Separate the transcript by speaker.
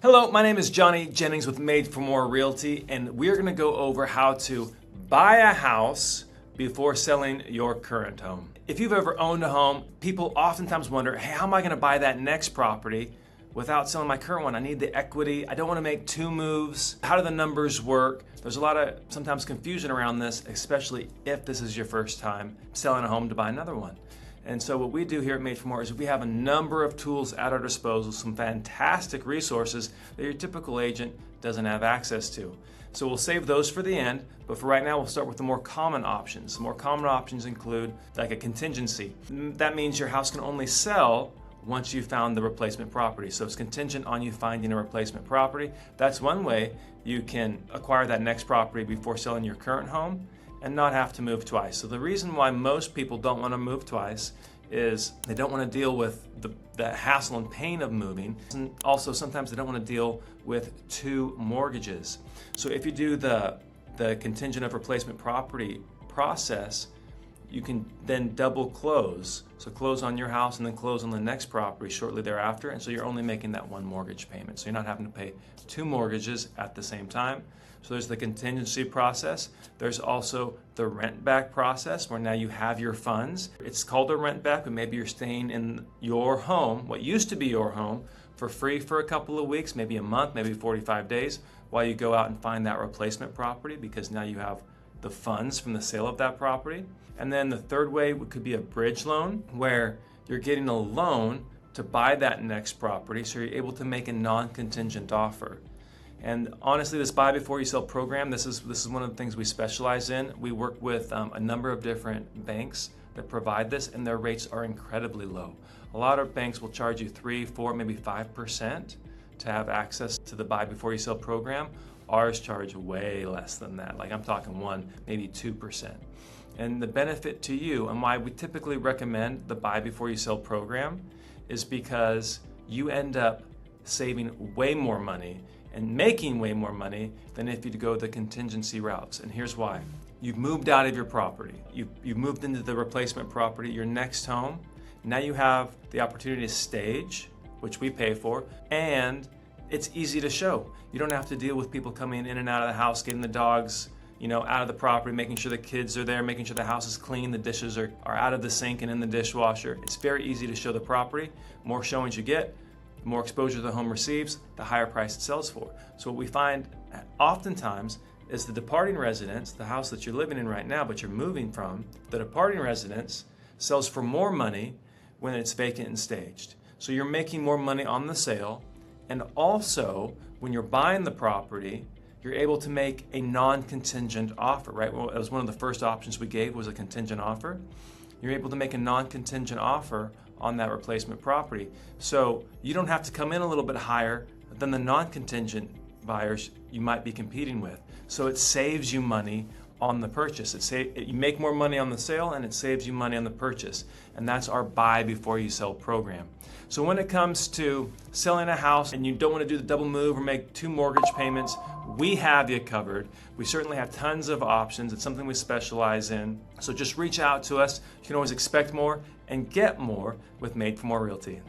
Speaker 1: Hello, my name is Johnny Jennings with Made for More Realty, and we're going to go over how to buy a house before selling your current home. If you've ever owned a home, people oftentimes wonder, hey, how am I going to buy that next property without selling my current one? I need the equity. I don't want to make two moves. How do the numbers work? There's a lot of sometimes confusion around this, especially if this is your first time selling a home to buy another one. And so what we do here at Made for More is we have a number of tools at our disposal, some fantastic resources that your typical agent doesn't have access to. So we'll save those for the end, but for right now we'll start with the more common options. The more common options include like a contingency. That means your house can only sell once you've found the replacement property. So it's contingent on you finding a replacement property. That's one way you can acquire that next property before selling your current home and not have to move twice. So the reason why most people don't want to move twice is they don't want to deal with the hassle and pain of moving. And also sometimes they don't want to deal with two mortgages. So if you do the contingent of replacement property process, you can then double close. So close on your house and then close on the next property shortly thereafter. And so you're only making that one mortgage payment. So you're not having to pay two mortgages at the same time. So there's the contingency process. There's also the rent back process where now you have your funds. It's called a rent back, but maybe you're staying in your home, what used to be your home, for free for a couple of weeks, maybe a month, maybe 45 days, while you go out and find that replacement property because now you have the funds from the sale of that property. And then the third way could be a bridge loan where you're getting a loan to buy that next property so you're able to make a non-contingent offer. And honestly, this buy before you sell program, this is one of the things we specialize in. We work with a number of different banks that provide this, and their rates are incredibly low. A lot of banks will charge you 3, 4, maybe 5% to have access to the buy before you sell program. Ours charge way less than that. Like I'm talking 1, maybe 2%. And the benefit to you and why we typically recommend the buy before you sell program is because you end up saving way more money and making way more money than if you go the contingency routes. And here's why. You've moved out of your property. You've moved into the replacement property, your next home. Now you have the opportunity to stage, which we pay for, and it's easy to show. You don't have to deal with people coming in and out of the house, getting the dogs out of the property, making sure the kids are there, making sure the house is clean, the dishes are out of the sink and in the dishwasher. It's very easy to show the property. The more showings you get, the more exposure the home receives, the higher price it sells for. So what we find oftentimes is the departing residence, the house that you're living in right now but you're moving from, the departing residence sells for more money when it's vacant and staged. So you're making more money on the sale, and also when you're buying the property, you're able to make a non-contingent offer, right? Well, it was one of the first options we gave was a contingent offer. You're able to make a non-contingent offer on that replacement property. So you don't have to come in a little bit higher than the non-contingent buyers you might be competing with. So it saves you money on the purchase. You make more money on the sale and it saves you money on the purchase. And that's our buy before you sell program. So when it comes to selling a house and you don't want to do the double move or make two mortgage payments, we have you covered. We certainly have tons of options. It's something we specialize in. So just reach out to us. You can always expect more and get more with Made for More Realty.